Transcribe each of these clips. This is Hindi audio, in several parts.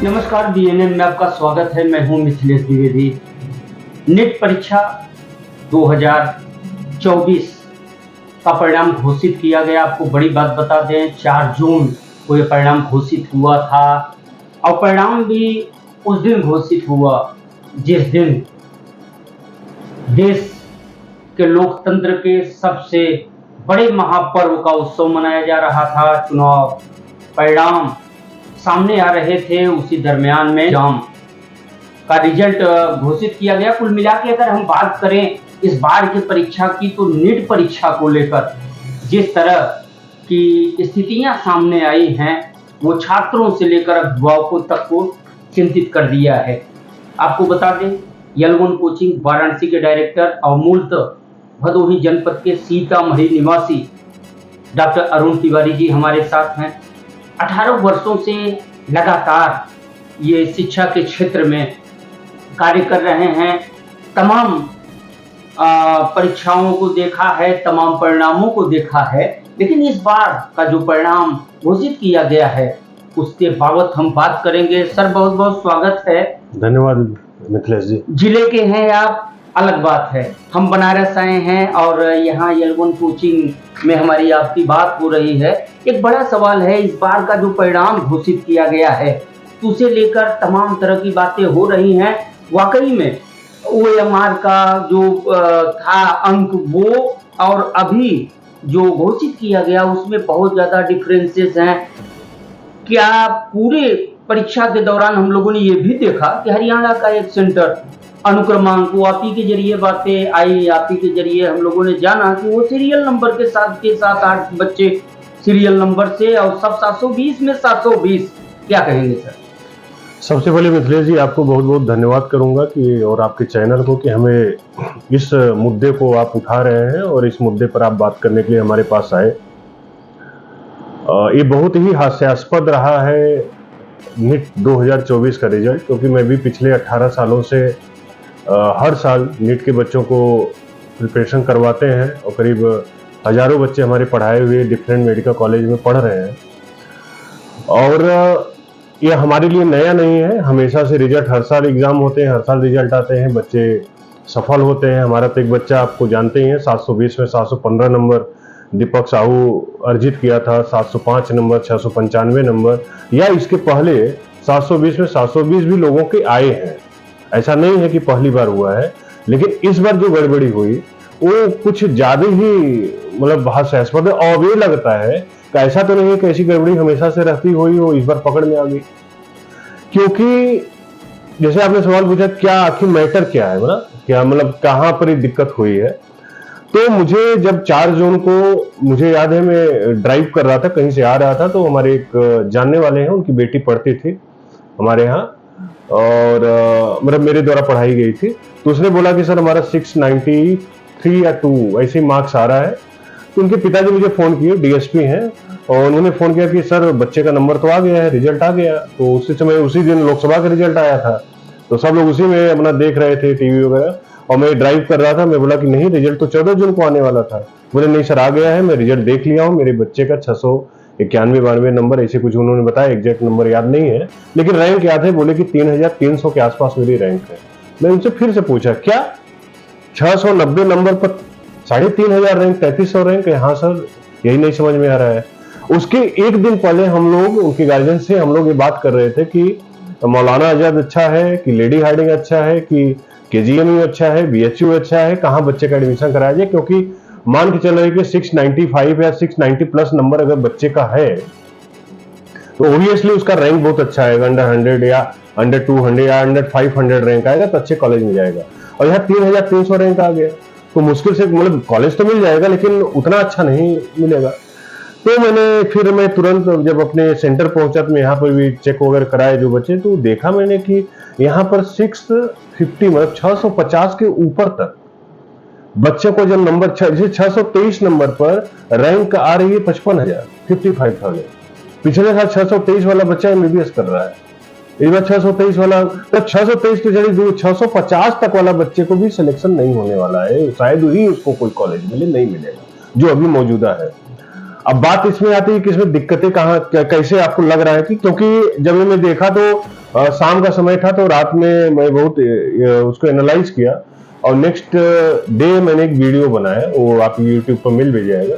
नमस्कार, बीएनएम में आपका स्वागत है। मैं हूं मिथिलेश द्विवेदी। नीट परीक्षा 2024 का परिणाम घोषित किया गया। आपको बड़ी बात बता दें, 4 जून को यह परिणाम घोषित हुआ था और परिणाम भी उस दिन घोषित हुआ जिस दिन देश के लोकतंत्र के सबसे बड़े महापर्व का उत्सव मनाया जा रहा था। चुनाव परिणाम सामने आ रहे थे, उसी दरमियान में एग्जाम का रिजल्ट घोषित किया गया। कुल मिला के अगर हम बात करें इस बार की परीक्षा की, तो नीट परीक्षा को लेकर जिस तरह की स्थितियां सामने आई हैं, वो छात्रों से लेकर अभिभावकों तक को चिंतित कर दिया है। आपको बता दें, यल1 कोचिंग वाराणसी के डायरेक्टर और मूलतः भदोही जनपद के सीतामढ़ी निवासी डॉक्टर अरुण तिवारी जी हमारे साथ हैं। 18 वर्षों से लगातार ये शिक्षा के क्षेत्र में कार्य कर रहे हैं। तमाम परीक्षाओं को देखा है, तमाम परिणामों को देखा है, लेकिन इस बार का जो परिणाम घोषित किया गया है उसके बाबत हम बात करेंगे। सर, बहुत बहुत स्वागत है। धन्यवाद मिथिलेश जी। जिले के हैं आप, अलग बात है, हम बनारस आए हैं और यहाँ यल1 कोचिंग में हमारी आपकी बात हो रही है। एक बड़ा सवाल है, इस बार का जो परिणाम घोषित किया गया है उसे लेकर तमाम तरह की बातें हो रही हैं। वाकई में OMR का जो था अंक, वो और अभी जो घोषित किया गया उसमें बहुत ज़्यादा डिफरेंसेस हैं। क्या पूरे परीक्षा के दौरान हम लोगों ने ये भी देखा कि हरियाणा का एक सेंटर अनुक्रमांक, वो आप ही के जरिए बातें आई, आप ही के जरिए हम लोगों ने जाना कि वो सीरियल नंबर के साथ 8 बच्चे सीरियल नंबर से और सब 720 में 720। क्या कहेंगे सर? सबसे पहले मिथिलेश जी, आपको बहुत बहुत धन्यवाद करूंगा कि और आपके चैनल को कि हमें इस मुद्दे को आप उठा रहे हैं और इस मुद्दे पर आप बात करने के लिए हमारे पास आए। ये बहुत ही हास्यास्पद रहा है नीट 2024 का रिजल्ट, क्योंकि मैं भी पिछले 18 सालों से हर साल नीट के बच्चों को प्रिपरेशन करवाते हैं और करीब हजारों बच्चे हमारे पढ़ाए हुए डिफरेंट मेडिकल कॉलेज में पढ़ रहे हैं। और ये हमारे लिए नया नहीं है, हमेशा से रिजल्ट, हर साल एग्जाम होते हैं, हर साल रिजल्ट आते हैं, बच्चे सफल होते हैं। हमारा तो एक बच्चा आपको जानते ही हैं, 720 में 715 नंबर दीपक साहू अर्जित किया था, 705 नंबर, 695 नंबर, या इसके पहले 720 में 720 भी लोगों के आए हैं। ऐसा नहीं है कि पहली बार हुआ है, लेकिन इस बार जो गड़बड़ी हुई वो कुछ ज्यादा ही मतलब हास्यास्पद है। और ये लगता है कि ऐसा तो नहीं है कि ऐसी गड़बड़ी हमेशा से रहती हुई हो, इस बार पकड़ में आ गई। क्योंकि जैसे आपने सवाल पूछा, क्या आखिर मैटर क्या है, क्या मतलब कहाँ पर ये दिक्कत हुई है, तो मुझे जब 4 जून को, मुझे याद है मैं ड्राइव कर रहा था, कहीं से आ रहा था, तो हमारे एक जानने वाले हैं, उनकी बेटी पढ़ती थी हमारे यहाँ और मतलब मेरे द्वारा पढ़ाई गई थी। तो उसने बोला कि सर हमारा 693 या 2 ऐसे मार्क्स आ रहा है। तो उनके पिताजी मुझे फोन किए, डीएसपी हैं, और उन्होंने फोन किया कि सर बच्चे का नंबर तो आ गया है, रिजल्ट आ गया। तो उसी समय, उसी दिन लोकसभा का रिजल्ट आया था, तो सब लोग उसी में अपना देख रहे थे टीवी वगैरह, और मैं ड्राइव कर रहा था। मैं बोला कि नहीं, रिजल्ट तो 14 जून को आने वाला था। बोले नहीं सर, आ गया है, मैं रिजल्ट देख लिया हूँ, मेरे बच्चे का 691-92 नंबर, ऐसे कुछ उन्होंने बताया, एग्जैक्ट नंबर याद नहीं है, लेकिन रैंक याद है। बोले कि 3300 के आसपास मेरी रैंक है। मैं उनसे फिर से पूछा, क्या 690 नंबर पर 3500 रैंक, 3300 रैंक? हाँ सर, यही नहीं समझ में आ रहा है। उसके एक दिन पहले हम लोग, उनके गार्जियन से हम लोग ये बात कर रहे थे कि मौलाना आजाद अच्छा है, कि लेडी हार्डिंग अच्छा है, कि KGMU अच्छा है, BHU अच्छा है, कहाँ बच्चे का एडमिशन कराया जाए। क्योंकि मान के चल रहे कि 695 या 690 प्लस नंबर अगर बच्चे का है, तो ऑब्वियसली उसका रैंक बहुत अच्छा आएगा, अंडर 100 या अंडर 200 या अंडर 500 रैंक आएगा, तो अच्छे कॉलेज में जाएगा। और यहाँ 3300 रैंक आ गया, तो मुश्किल से, मतलब कॉलेज तो मिल जाएगा लेकिन उतना अच्छा नहीं मिलेगा। तो फिर मैं तुरंत जब अपने सेंटर पहुंचा, तो मैं यहाँ पर भी चेक वगैरह कराए जो बच्चे, तो देखा मैंने कि यहाँ पर 650 मतलब 650 के ऊपर तक बच्चे को जब नंबर 623 नंबर पर रैंक आ रही है 55,000, 55,000। पिछले साल 623 वाला बच्चा MBBS कर रहा है, इस बार 623 वाला, तो 623 के जरिए 650 तक वाला बच्चे को भी सिलेक्शन नहीं होने वाला है। शायद ही उसको कोई कॉलेज मिले, नहीं मिलेगा जो अभी मौजूदा है। अब बात इसमें आती है कि इसमें दिक्कतें कहाँ कैसे आपको लग रहा है कि, क्योंकि जब मैं देखा तो शाम का समय था, तो रात में मैं बहुत उसको एनालाइज किया और नेक्स्ट डे मैंने एक वीडियो बनाया, वो आप यूट्यूब पर मिल भी जाएगा।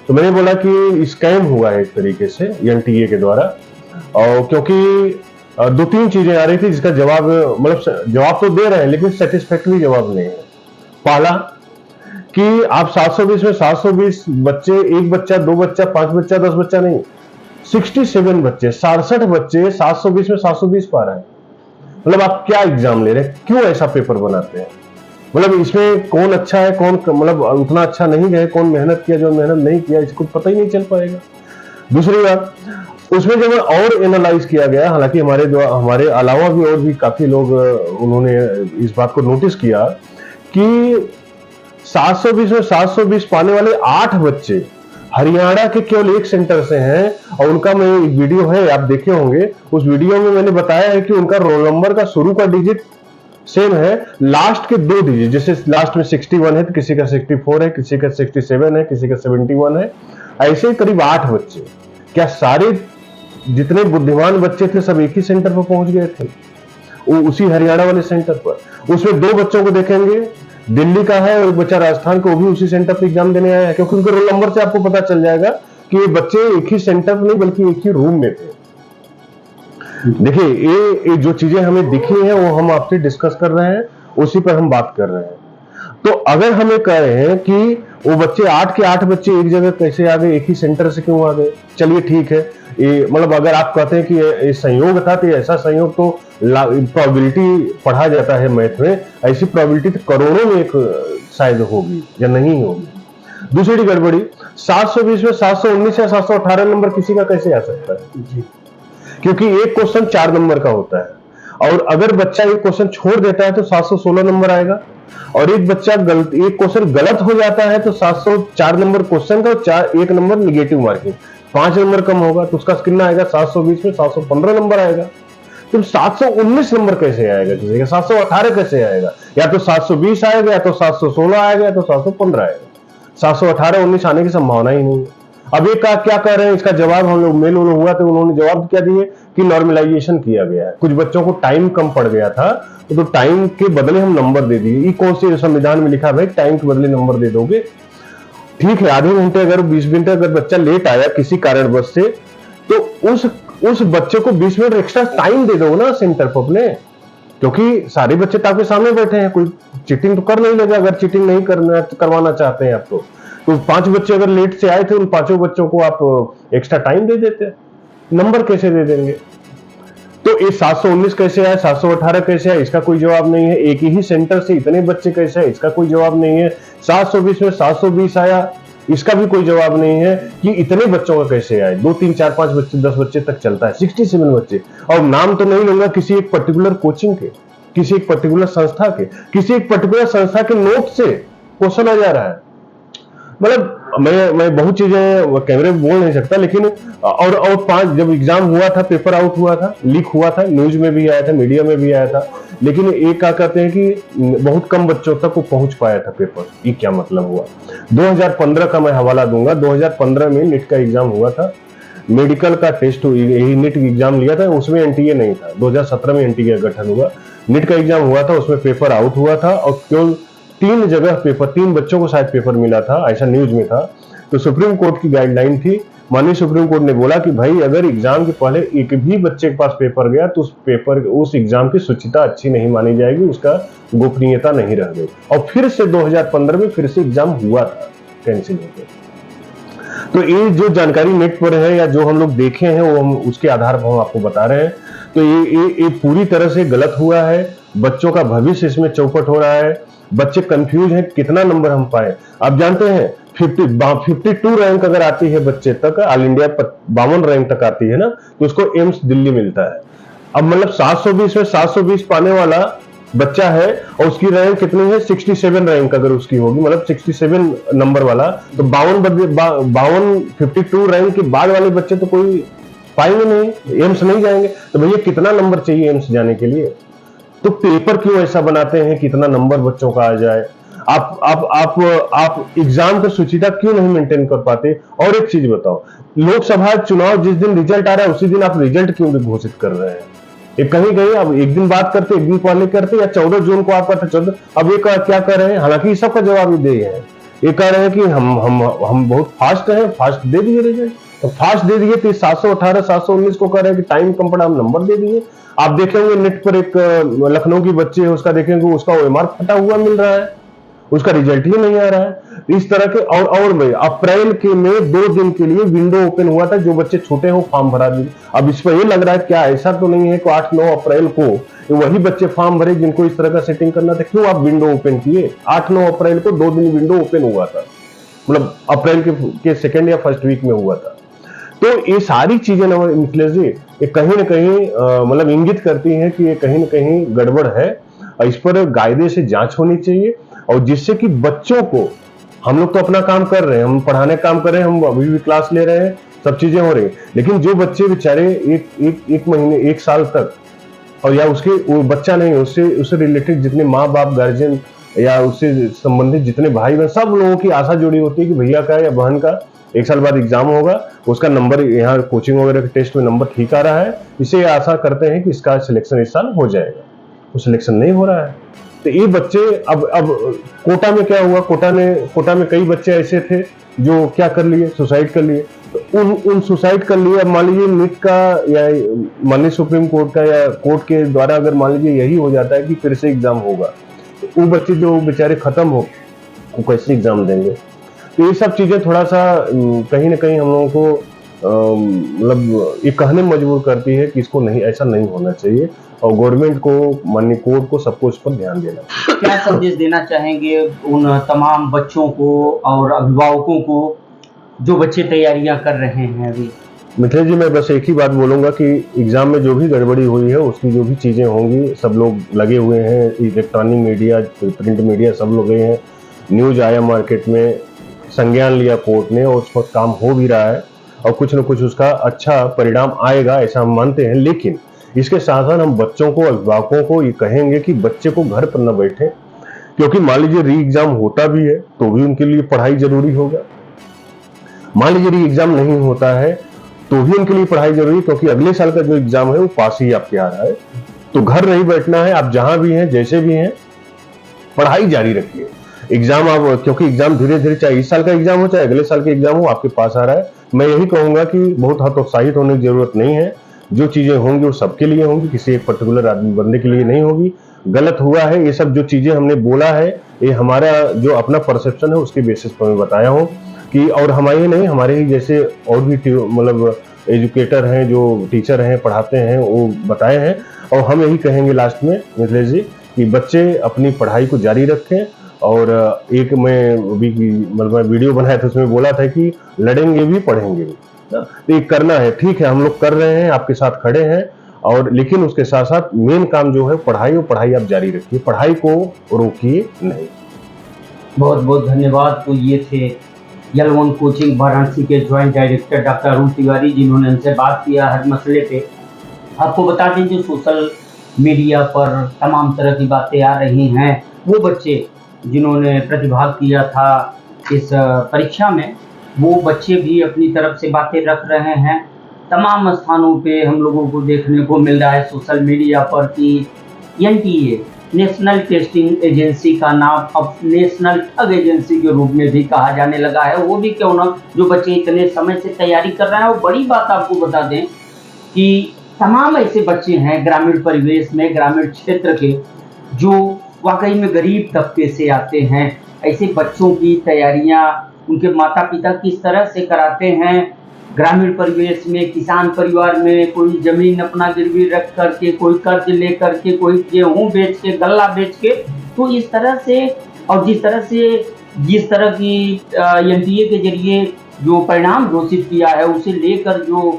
तो मैंने बोला कि स्कैम हुआ है एक तरीके से एनटीए के द्वारा, और क्योंकि दो तीन चीजें आ रही थी जिसका जवाब, मतलब जवाब तो दे रहे हैं लेकिन सेटिस्फैक्टरी जवाब नहीं है। पहला कि आप 720 में 720 बच्चे, एक बच्चा, दो बच्चा, 5 बच्चा, 10 बच्चा नहीं, 67 बच्चे, 67 बच्चे 720 में 720 पा रहे हैं। मतलब आप क्या एग्जाम ले रहे हैं, क्यों ऐसा पेपर बनाते हैं? मतलब इसमें कौन अच्छा है, कौन मतलब उतना अच्छा नहीं है, कौन मेहनत किया, जो मेहनत नहीं किया, इसको पता ही नहीं चल पाएगा। दूसरी बात, उसमें जब और एनालाइज किया गया, हालांकि हमारे अलावा भी और भी काफी लोग उन्होंने इस बात को नोटिस किया कि 720 में 720 पाने वाले 8 बच्चे हरियाणा के केवल एक सेंटर से हैं, और उनका मैं एक वीडियो है, आप देखे होंगे, उस वीडियो में मैंने बताया है कि उनका रोल नंबर का शुरू का डिजिट सेम है, लास्ट के 2 डिजिट, जैसे लास्ट में 61 है तो किसी का 64 है, किसी का 67 है, किसी का 71 है, ऐसे करीब 8 बच्चे। क्या सारे जितने बुद्धिमान बच्चे थे सब एक ही सेंटर पर पहुंच गए थे, उसी हरियाणा वाले सेंटर पर? उसमें 2 बच्चों को देखेंगे, दिल्ली का है और एक बच्चा राजस्थान का, वो भी उसी सेंटर पर एग्जाम देने आया है, क्योंकि उनके रोल नंबर से आपको पता चल जाएगा कि ये बच्चे एक ही सेंटर पर नहीं बल्कि एक ही रूम में थे। देखिए, ये जो चीजें हमें दिखी हैं वो हम आपसे डिस्कस कर रहे हैं, उसी पर हम बात कर रहे हैं। तो अगर हमें कह रहे हैं कि वो बच्चे 8 के 8 बच्चे एक जगह कैसे आ गए, एक ही सेंटर से क्यों आ गए, चलिए ठीक है, ये मतलब अगर आप कहते हैं कि ये संयोग था, तो ऐसा संयोग तो प्रोबेबिलिटी पढ़ा जाता है मैथ में, ऐसी प्रोबेबिलिटी तो करोड़ों में एक शायद होगी या नहीं होगी। दूसरी गड़बड़ी, 720 में 719 या 718 नंबर किसी का कैसे आ सकता है जी? क्योंकि एक क्वेश्चन 4 नंबर का होता है, और अगर बच्चा एक क्वेश्चन छोड़ देता है तो 716 नंबर आएगा, और एक बच्चा एक क्वेश्चन गलत हो जाता है तो 704 नंबर क्वेश्चन का, 1 नंबर निगेटिव मार्किंग, 5 नंबर कम होगा तो उसका कितना आएगा? 720 में 715 नंबर आएगा। तो 719 नंबर कैसे आएगा किसी का? 718 कैसे आएगा? या तो 720 आएगा, या तो 716 आएगा, या तो 715 आएगा। 718 19 आने की संभावना ही नहीं है। अब ये क्या कह रहे हैं, इसका जवाब हम लोग मेल हुआ तो उन्होंने जवाब क्या दिए कि नॉर्मलाइजेशन किया गया है, कुछ बच्चों को टाइम कम पड़ गया था तो टाइम के बदले हम नंबर दे दिए। ये कौन से संविधान में लिखा है टाइम के बदले नंबर दे दोगे? ठीक है, आधे घंटे अगर 20 मिनट अगर बच्चा लेट आया किसी कारणवश से, तो उस बच्चे को 20 मिनट एक्स्ट्रा टाइम दे दो ना सेंटर पर अपने, क्योंकि सारे बच्चे तो आपके सामने बैठे हैं, कोई चीटिंग तो कर नहीं लेगा। अगर चीटिंग नहीं करवाना चाहते हैं आप तो 5 बच्चे अगर लेट से आए थे, उन 5 बच्चों को आप एक्स्ट्रा टाइम दे देते, नंबर कैसे दे देंगे? तो ये 719 कैसे आया, 718 कैसे आया, इसका कोई जवाब नहीं है। एक ही सेंटर से इतने बच्चे कैसे आए, इसका कोई जवाब नहीं है। 720 में 720 आया, इसका भी कोई जवाब नहीं है कि इतने बच्चों का कैसे आए। 2 3 4 5 बच्चे 10 बच्चे तक चलता है, 67 बच्चे, और नाम तो नहीं लूंगा किसी एक पर्टिकुलर कोचिंग के, किसी एक पर्टिकुलर संस्था के, किसी एक पर्टिकुलर संस्था के नोट से क्वेश्चन आ जा रहा है। मतलब मैं बहुत चीजें कैमरे में बोल नहीं सकता, लेकिन और 5 जब एग्जाम हुआ था, पेपर आउट हुआ था, लीक हुआ था, न्यूज में भी आया था, मीडिया में भी आया था, लेकिन एक क्या कहते हैं कि बहुत कम बच्चों तक वो पहुंच पाया था पेपर। ये क्या मतलब हुआ? 2015 का मैं हवाला दूंगा। 2015 में नीट का एग्जाम हुआ था, मेडिकल का टेस्ट, यही नीट एग्जाम लिया था, उसमें एनटीए नहीं था। 2017 में एनटीए का गठन हुआ, नीट का एग्जाम हुआ था, उसमें पेपर आउट हुआ था, और केवल 3 जगह पेपर, 3 बच्चों को शायद पेपर मिला था, ऐसा न्यूज में था। तो सुप्रीम कोर्ट की गाइडलाइन थी, माननीय सुप्रीम कोर्ट ने बोला कि भाई अगर एग्जाम के पहले एक भी बच्चे के पास पेपर गया तो उस एग्जाम की शुचिता अच्छी नहीं मानी जाएगी, उसका गोपनीयता नहीं रह गई। और फिर से 2015 में फिर से एग्जाम हुआ था, कैंसिल हो गया। तो ये जो जानकारी नेट पर है या जो हम लोग देखे हैं वो हम उसके आधार पर हम आपको बता रहे हैं। तो ये पूरी तरह से गलत हुआ है, बच्चों का भविष्य इसमें चौपट हो रहा है, बच्चे कंफ्यूज हैं कितना नंबर हम पाए। आप जानते हैं 52 रैंक अगर आती है बच्चे तक, ऑल इंडिया 52 रैंक तक आती है ना, तो उसको एम्स दिल्ली मिलता है। अब मतलब 720 में 720 पाने वाला बच्चा है और उसकी रैंक कितनी है? 67 रैंक अगर उसकी होगी, मतलब 67 नंबर वाला, तो 52 रैंक के बाद वाले बच्चे तो कोई पाएंगे नहीं, एम्स नहीं जाएंगे। तो भैया कितना नंबर चाहिए एम्स जाने के लिए? तो पेपर क्यों ऐसा बनाते हैं कितना नंबर बच्चों का आ जाए? आप एग्जाम का सुचिता क्यों नहीं मेंटेन कर पाते? और एक चीज बताओ, लोकसभा चुनाव जिस दिन रिजल्ट आ रहा है उसी दिन आप रिजल्ट क्यों नहीं घोषित कर रहे हैं? ये कहीं कहीं अब एक दिन बात करते, एक दिन पहले करते, या 14 जून को आपका था 14, अब ये क्या कर रहे हैं? हालांकि सबका जवाब ये दे हैं, ये कह रहे हैं कि हम बहुत फास्ट हैं, फास्ट दे दिए रिजल्ट। तो फास्ट दे दिए तो 718 719 को कह रहे हैं कि टाइम कम पड़ा, हम नंबर दे दिए। आप देखेंगे नेट पर एक लखनऊ की बच्ची है, उसका देखेंगे उसका ओएमआर फटा हुआ मिल रहा है, उसका रिजल्ट ही नहीं आ रहा है। इस तरह के और में अप्रैल के में 2 दिन के लिए विंडो ओपन हुआ था, जो बच्चे छूटे हो फॉर्म भरा दिए। अब इस पर ये लग रहा है क्या ऐसा तो नहीं है कि 8-9 अप्रैल को वही बच्चे फॉर्म भरे जिनको इस तरह का सेटिंग करना था? क्यों आप विंडो ओपन किए? 8-9 अप्रैल को 2 दिन विंडो ओपन हुआ था, मतलब अप्रैल के सेकेंड या फर्स्ट वीक में हुआ था। तो ये सारी चीजें मिथिलेश जी ये कहीं ना कहीं मतलब इंगित करती हैं कि ये कहीं ना कहीं गड़बड़ है, और इस पर कायदे से जांच होनी चाहिए, और जिससे कि बच्चों को, हम लोग तो अपना काम कर रहे हैं, हम पढ़ाने का काम कर रहे हैं, हम अभी भी क्लास ले रहे हैं, सब चीजें हो रही है, लेकिन जो बच्चे बेचारे एक महीने 1 साल तक, और या उसके वो बच्चा नहीं, उससे रिलेटेड जितने माँ बाप गार्जियन या उससे संबंधित जितने भाई बहन, सब लोगों की आशा जुड़ी होती है कि भैया का या बहन का 1 साल बाद एग्जाम होगा, उसका नंबर यहाँ कोचिंग वगैरह के टेस्ट में नंबर ठीक आ रहा है, इसे आशा करते हैं कि इसका सिलेक्शन इस साल हो जाएगा। वो सिलेक्शन नहीं हो रहा है, तो ये बच्चे अब कोटा में क्या हुआ? कोटा में कई बच्चे ऐसे थे जो क्या कर लिए, सुसाइड कर लिए। तो उन सुसाइड कर लिए। अब मान लीजिए नीट का या माननीय सुप्रीम कोर्ट का या कोर्ट के द्वारा अगर मान लीजिए यही हो जाता है कि फिर से एग्जाम होगा, तो वो बच्चे जो बेचारे खत्म हो, वो कैसे एग्जाम देंगे? तो ये सब चीजें थोड़ा सा कहीं ना कहीं हम लोगों को मतलब ये कहने में मजबूर करती है कि इसको नहीं, ऐसा नहीं होना चाहिए, और गवर्नमेंट को, माननीय कोर्ट को, सबको इस पर ध्यान देना चाहिए। क्या संदेश देना चाहेंगे उन तमाम बच्चों को और अभिभावकों को जो बच्चे तैयारियां कर रहे हैं अभी? मिथिलेश जी, मैं बस एक ही बात बोलूंगा कि एग्जाम में जो भी गड़बड़ी हुई है उसकी जो भी चीजें होंगी, सब लोग लगे हुए हैं, इलेक्ट्रॉनिक मीडिया, प्रिंट मीडिया, सब लोग गए हैं, न्यूज आया मार्केट में, संज्ञान लिया कोर्ट ने, और उस पर काम हो भी रहा है, और कुछ न कुछ उसका अच्छा परिणाम आएगा, ऐसा हम मानते हैं। लेकिन इसके साथ साथ हम बच्चों को, अभिभावकों को ये कहेंगे कि बच्चे को घर पर न बैठे, क्योंकि मान लीजिए री एग्जाम होता भी है तो भी उनके लिए पढ़ाई जरूरी होगा, मान लीजिए री एग्जाम नहीं होता है तो भी उनके लिए पढ़ाई जरूरी, क्योंकि अगले साल का जो एग्जाम है वो पास ही आपके आ रहा है। तो घर नहीं बैठना है, आप जहां भी हैं, जैसे भी हैं, पढ़ाई जारी रखिए। एग्जाम आप, क्योंकि एग्जाम धीरे धीरे, चाहे इस साल का एग्जाम हो चाहे अगले साल का एग्जाम हो, आपके पास आ रहा है। मैं यही कहूंगा कि बहुत हतोत्साहित होने की जरूरत नहीं है, जो चीजें होंगी वो सबके लिए होंगी, किसी एक पर्टिकुलर आदमी बंदे के लिए नहीं होगी। गलत हुआ है, ये सब जो चीजें हमने बोला है, ये हमारा जो अपना परसेप्शन है उसके बेसिस पर मैं बताया हूँ कि, और हमारे नहीं, हमारे ही जैसे और भी मतलब एजुकेटर हैं, जो टीचर हैं, पढ़ाते हैं, वो बताए हैं। और हम यही कहेंगे लास्ट में मिथिलेश जी कि बच्चे अपनी पढ़ाई को जारी रखें। और एक मैं मतलब मैं वीडियो बनाया था, उसमें बोला था कि लड़ेंगे भी पढ़ेंगे भी, तो ये करना है। ठीक है, हम लोग कर रहे हैं, आपके साथ खड़े हैं, और लेकिन उसके साथ साथ मेन काम जो है पढ़ाई, और पढ़ाई आप जारी रखिए, पढ़ाई को रोकिए नहीं। बहुत बहुत धन्यवाद। तो ये थे L1 कोचिंग वाराणसी के joint director doctor Arun Tiwari, जिन्होंने हमसे बात किया हर मसले पे। आपको बता दें, जो सोशल मीडिया पर तमाम तरह की बातें आ रही हैं, वो बच्चे जिन्होंने प्रतिभाग किया था इस परीक्षा में, वो बच्चे भी अपनी तरफ से बातें रख रहे हैं। तमाम स्थानों पे हम लोगों को देखने को मिल रहा है सोशल मीडिया पर कि NTA, नेशनल टेस्टिंग एजेंसी का नाम अब नेशनल ठग एजेंसी के रूप में भी कहा जाने लगा है। वो भी क्यों ना, जो बच्चे इतने समय से तैयारी कर रहे हैं। और बड़ी बात आपको बता दें कि तमाम ऐसे बच्चे हैं ग्रामीण परिवेश में, ग्रामीण क्षेत्र के, जो वाकई में गरीब तबके से आते हैं। ऐसे बच्चों की तैयारियां उनके माता पिता किस तरह से कराते हैं, ग्रामीण परिवेश में, किसान परिवार में, कोई जमीन अपना गिरवी रख करके, कोई कर्ज ले करके, कोई गेहूं बेच के, गल्ला बेच के, तो इस तरह से, और जिस तरह की NTA के जरिए जो परिणाम घोषित किया है, उसे लेकर जो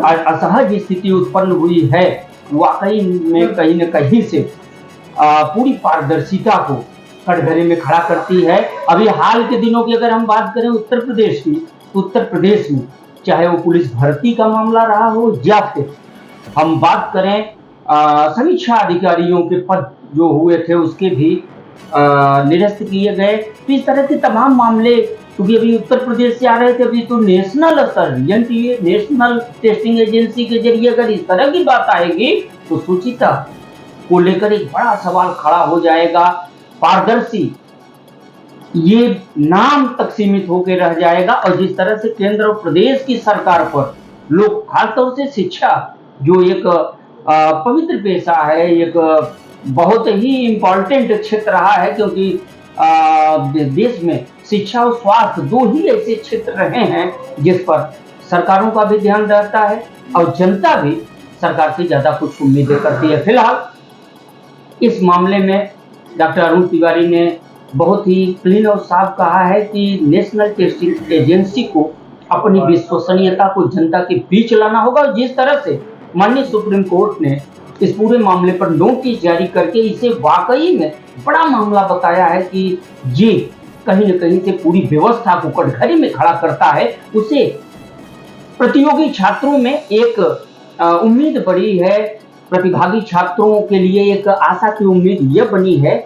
असहज स्थिति उत्पन्न हुई है, वाकई में कहीं न कहीं से पूरी पारदर्शिता को कटघरे में खड़ा करती है। अभी हाल के दिनों की अगर हम बात करें उत्तर प्रदेश की, उत्तर प्रदेश में चाहे वो पुलिस भर्ती का मामला रहा हो, या फिर हम बात करें समीक्षा अधिकारियों के पद जो हुए थे उसके भी, निरस्त किए गए। तो इस तरह के तमाम मामले, क्योंकि अभी उत्तर प्रदेश से आ रहे थे, अभी तो नेशनल स्तर एनटीए नेशनल टेस्टिंग एजेंसी के जरिए अगर इस तरह की बात आएगी तो सुचिता को लेकर एक बड़ा सवाल खड़ा हो जाएगा। पारदर्शी ये नाम तक सीमित होकर रह जाएगा। और जिस तरह से केंद्र और प्रदेश की सरकार पर लोग, खासतौर से शिक्षा जो एक पवित्र पेशा है, एक बहुत ही इम्पोर्टेंट क्षेत्र रहा है, क्योंकि देश में शिक्षा और स्वास्थ्य दो ही ऐसे क्षेत्र रहे हैं जिस पर सरकारों का भी ध्यान रहता है और जनता भी सरकार से ज्यादा कुछ उम्मीदें करती है। फिलहाल इस मामले में डॉक्टर अरुण तिवारी ने बहुत ही क्लीन और साफ कहा है कि नेशनल टेस्टिंग एजेंसी को अपनी विश्वसनीयता को जनता के बीच लाना होगा। और जिस तरह से माननीय सुप्रीम कोर्ट ने इस पूरे मामले पर नोटिस जारी करके इसे वाकई में बड़ा मामला बताया है कि ये कहीं न कहीं से पूरी व्यवस्था को कटघरे में खड़ा करता है, उसे प्रतियोगी छात्रों में एक उम्मीद बढ़ी है। प्रतिभागी छात्रों के लिए एक आशा की उम्मीद यह बनी है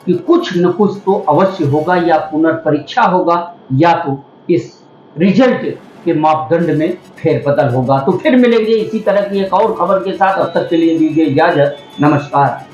कि कुछ न कुछ तो अवश्य होगा, या पुनर्परीक्षा होगा, या तो इस रिजल्ट के मापदंड में फेरबदल होगा। तो फिर मिलेंगे इसी तरह की एक और खबर के साथ। अब तक के लिए दीजिए इजाजत। नमस्कार।